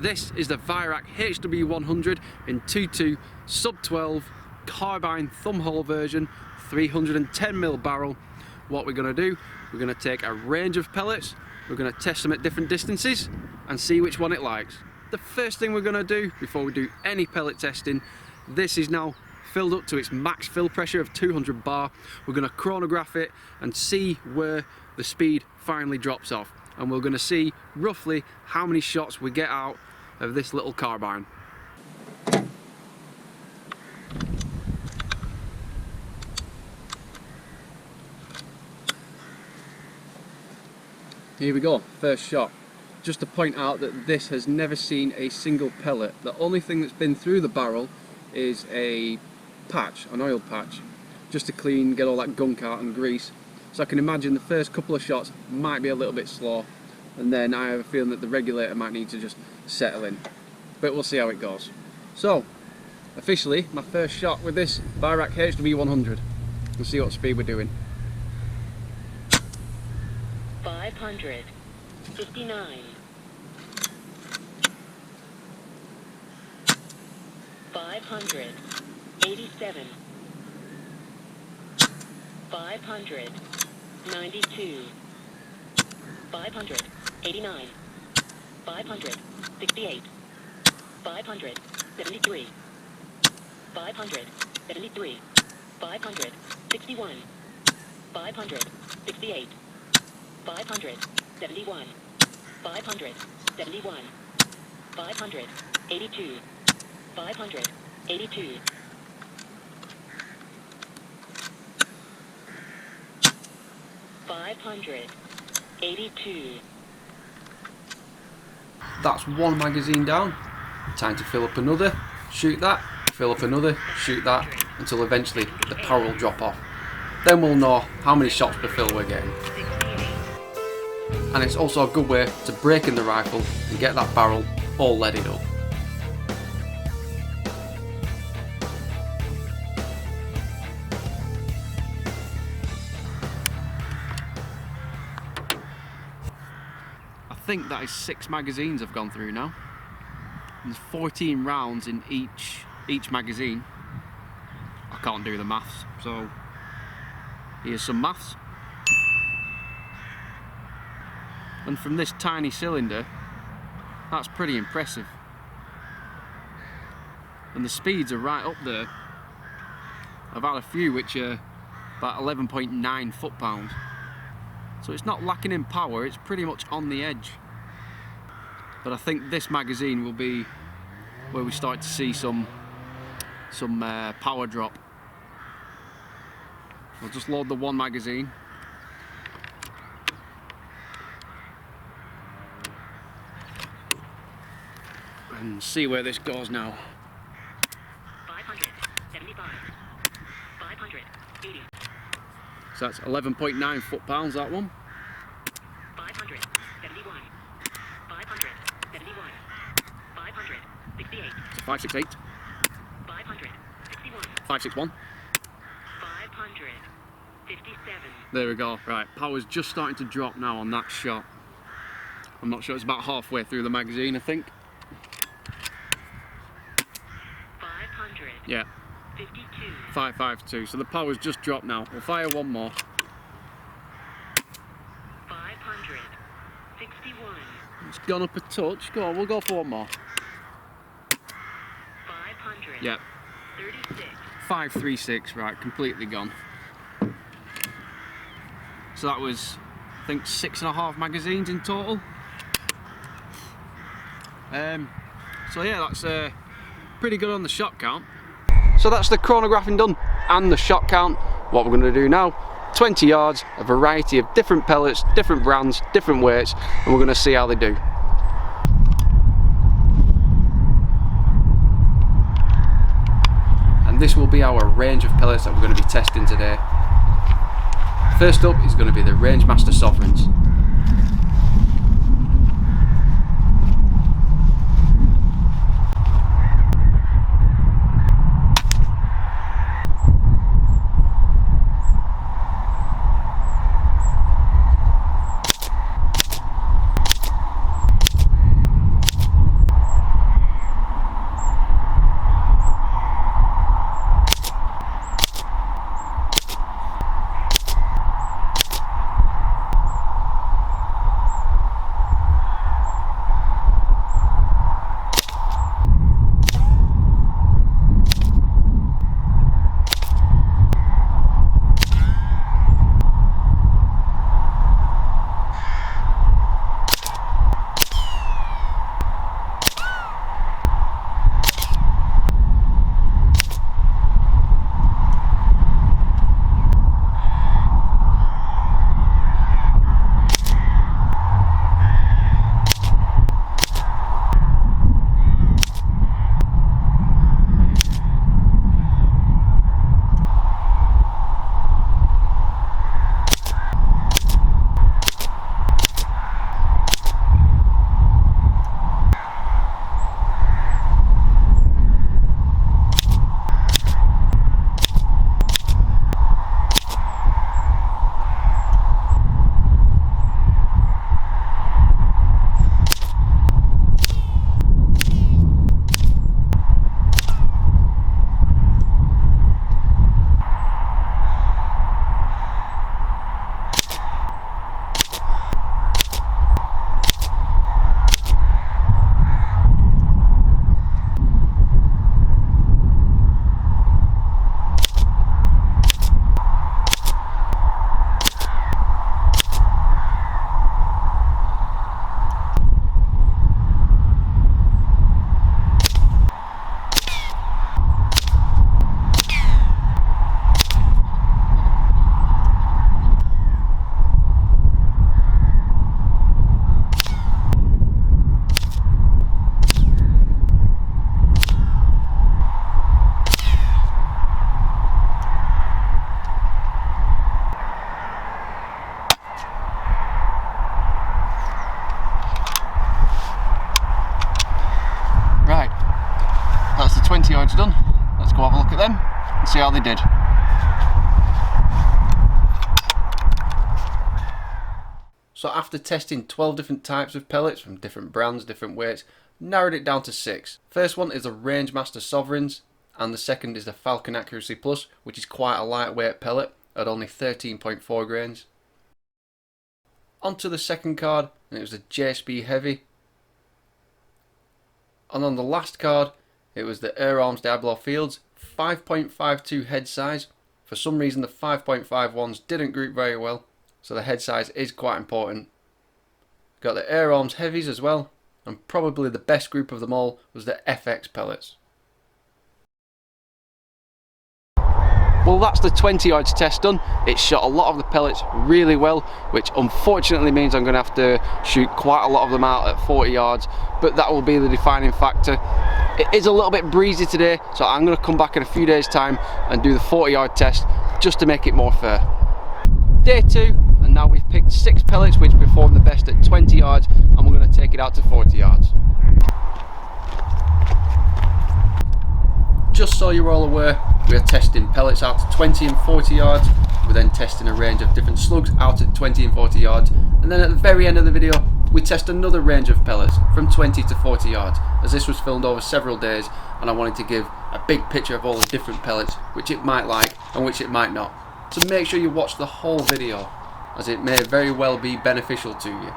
This is the Weihrauch HW100 in 2.2 sub 12 carbine thumbhole version, 310mm barrel. What we're going to do, we're going to take a range of pellets, we're going to test them at different distances and see which one it likes. The first thing we're going to do before we do any pellet testing, this is now filled up to its max fill pressure of 200 bar. We're going to chronograph it and see where the speed finally drops off, and we're going to see roughly how many shots we get out of this little carbine. Here we go, first shot. Just to point out that this has never seen a single pellet. The only thing that's been through the barrel is a patch, an oil patch, just to clean, get all that gunk out and grease. So I can imagine the first couple of shots might be a little bit slow, and then I have a feeling that the regulator might need to just settle in. But we'll see how it goes. So, officially, my first shot with this Weihrauch HW100. We'll see what speed we're doing. 559. 587. 592. 589. 568. 573. 573. 561. 568. 571. 571. 582. 582. 582. That's one magazine down. Time to fill up another, shoot that, fill up another, shoot that, until eventually the power will drop off. Then we'll know how many shots per fill we're getting. And it's also a good way to break in the rifle and get that barrel all leaded up. I think that is 6 magazines I've gone through now. There's 14 rounds in each magazine. I can't do the maths, so here's some maths. And from this tiny cylinder, that's pretty impressive. And the speeds are right up there. I've had a few which are about 11.9 foot-pounds. So it's not lacking in power, it's pretty much on the edge. But I think this magazine will be where we start to see some power drop. I'll just load the one magazine. And see where this goes now. 575. 580. So that's 11.9 foot-pounds, that one. 571. 571. 568. So 568. 561. 561. 557. There we go. Right, power's just starting to drop now on that shot. I'm not sure, it's about halfway through the magazine, I think. 500. Yeah. 52. 552. So the power's just dropped now. We'll fire one more. 561. It's gone up a touch. Go on, we'll go for one more. 500. Yeah. 36. 536. Right, completely gone. So that was, I think, 6.5 magazines in total. So yeah, that's pretty good on the shot count. So that's the chronographing done and the shot count. What we're going to do now, 20 yards, a variety of different pellets, different brands, different weights, and we're going to see how they do. And this will be our range of pellets that we're going to be testing today. First up is going to be the Rangemaster Sovereigns. yards done. Let's go have a look at them and see how they did. So after testing 12 different types of pellets from different brands, different weights, narrowed it down to 6. First one is the Rangemaster Sovereigns, and the second is the Falcon Accuracy Plus, which is quite a lightweight pellet at only 13.4 grains. On to the second card, and it was the JSB Heavy. And on the last card, it was the Air Arms Diablo Fields, 5.52 head size. For some reason the 5.5 ones didn't group very well, so the head size is quite important. Got the Air Arms Heavies as well, and probably the best group of them all was the FX pellets. Well, that's the 20 yards test done. It shot a lot of the pellets really well, which unfortunately means I'm going to have to shoot quite a lot of them out at 40 yards, but that will be the defining factor. It is a little bit breezy today, so I'm going to come back in a few days time and do the 40 yard test just to make it more fair. Day 2, and now we've picked 6 pellets which perform the best at 20 yards, and we're going to take it out to 40 yards. Just so you're all aware, we are testing pellets out to 20 and 40 yards. We're then testing a range of different slugs out at 20 and 40 yards, and then at the very end of the video we test another range of pellets from 20 to 40 yards, as this was filmed over several days and I wanted to give a big picture of all the different pellets which it might like and which it might not. So make sure you watch the whole video, as it may very well be beneficial to you.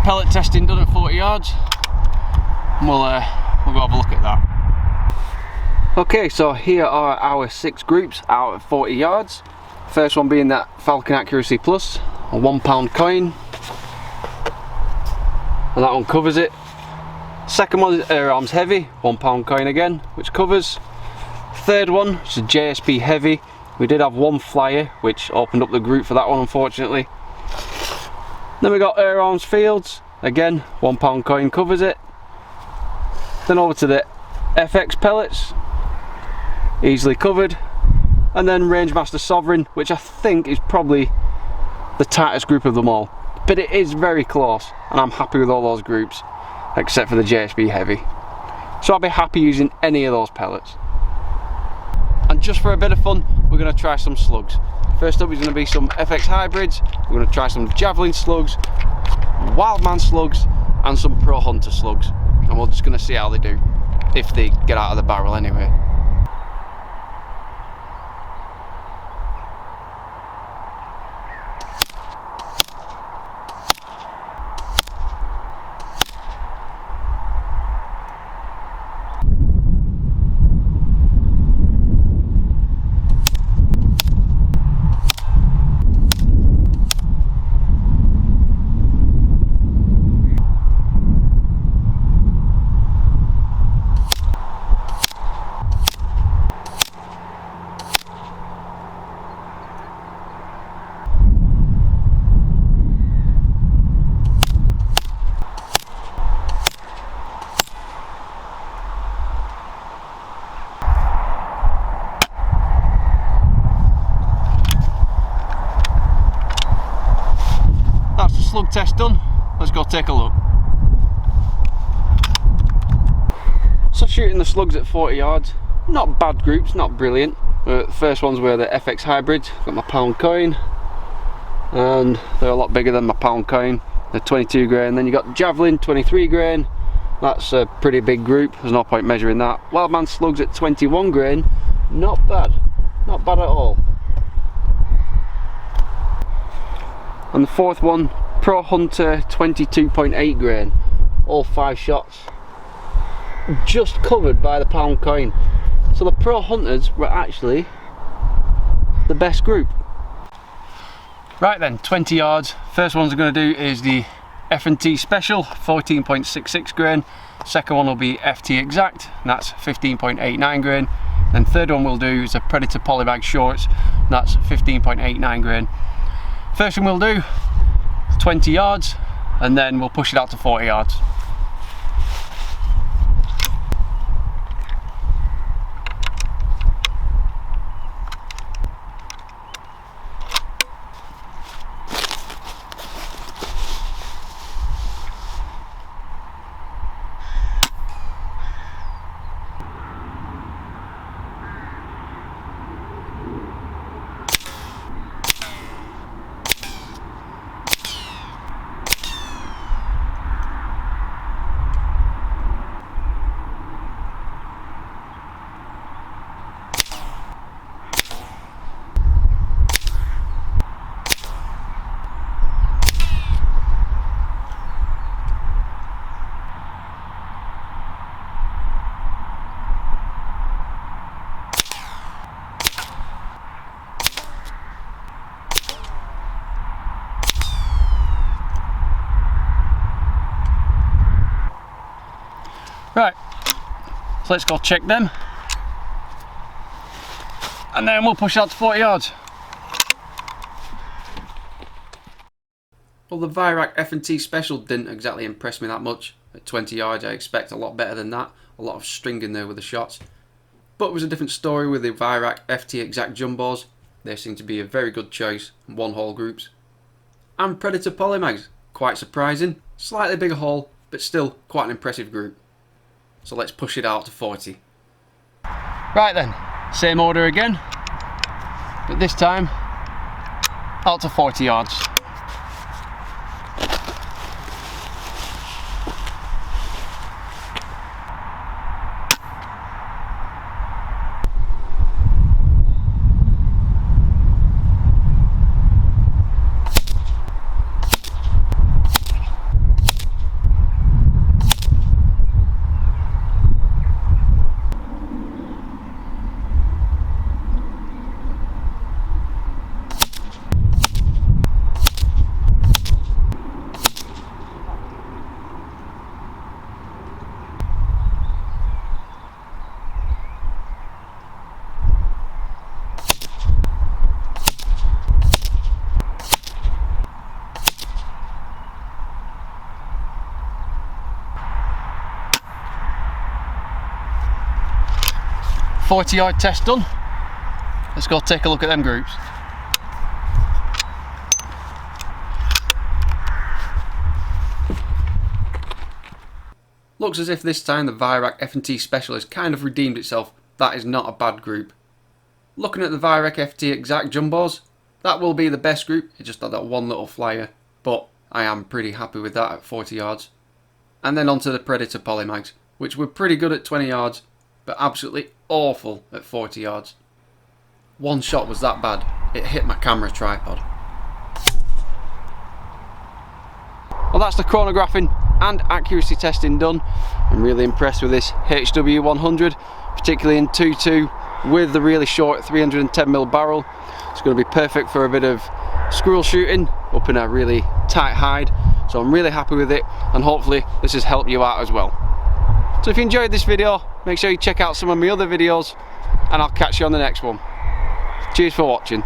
Pellet testing done at 40 yards, and we'll go have a look at that. Okay, so here are our 6 groups out at 40 yards. First one being that Falcon Accuracy Plus, a £1 coin, and that one covers it. Second one is Air Arms Heavy, £1 coin again, which covers. Third one is a JSB Heavy. We did have one flyer which opened up the group for that one, unfortunately. Then we got Air Arms Fields, again £1 coin covers it. Then over to the FX pellets, easily covered. And then Rangemaster Sovereign, which I think is probably the tightest group of them all. But it is very close, and I'm happy with all those groups, except for the JSB Heavy. So I'll be happy using any of those pellets. And just for a bit of fun, we're going to try some slugs. First up is going to be some FX hybrids. We're going to try some Javelin slugs, Wildman slugs, and some Pro Hunter slugs. And we're just going to see how they do, if they get out of the barrel anyway. Slug test done. Let's go take a look. So shooting the slugs at 40 yards, not bad groups, not brilliant. The first ones were the FX hybrids, got my £1 coin. and they're a lot bigger than my pound coin. They're 22 grain. Then you got Javelin, 23 grain. That's a pretty big group, there's no point measuring that. Wildman Slugs at 21 grain, not bad, not bad at all. And the fourth one, Pro Hunter, 22.8 grain, all 5 shots, just covered by the pound coin. So the Pro Hunters were actually the best group. Right then, 20 yards. First ones I'm going to do is the F&T Special, 14.66 grain. Second one will be FT Exact, and that's 15.89 grain. Then third one we'll do is a Predator Polybag Shorts, and that's 15.89 grain. First one we'll do 20 yards, and then we'll push it out to 40 yards. Right, so let's go check them, and then we'll push out to 40 yards. Well, the Weihrauch F&T Special didn't exactly impress me that much. At 20 yards I expect a lot better than that, a lot of string in there with the shots. But it was a different story with the Weihrauch FT Exact Jumbos. They seem to be a very good choice, one hole groups. And Predator Polymags, quite surprising, slightly bigger hole, but still quite an impressive group. So let's push it out to 40. Right then, same order again, but this time out to 40 yards. .40-yard test done. Let's go take a look at them groups. Looks as if this time the Weihrauch F&T Special has kind of redeemed itself. That is not a bad group. Looking at the Weihrauch FT Exact Jumbos, that will be the best group. It just had that one little flyer, but I am pretty happy with that at 40 yards. And then onto the Predator Polymags, which were pretty good at 20 yards, but absolutely awful at 40 yards. One shot was that bad, it hit my camera tripod. Well, that's the chronographing and accuracy testing done. I'm really impressed with this HW100, particularly in 2.2 with the really short 310mm barrel. It's going to be perfect for a bit of squirrel shooting up in a really tight hide. So I'm really happy with it, and hopefully this has helped you out as well. So if you enjoyed this video, make sure you check out some of my other videos, and I'll catch you on the next one. Cheers for watching.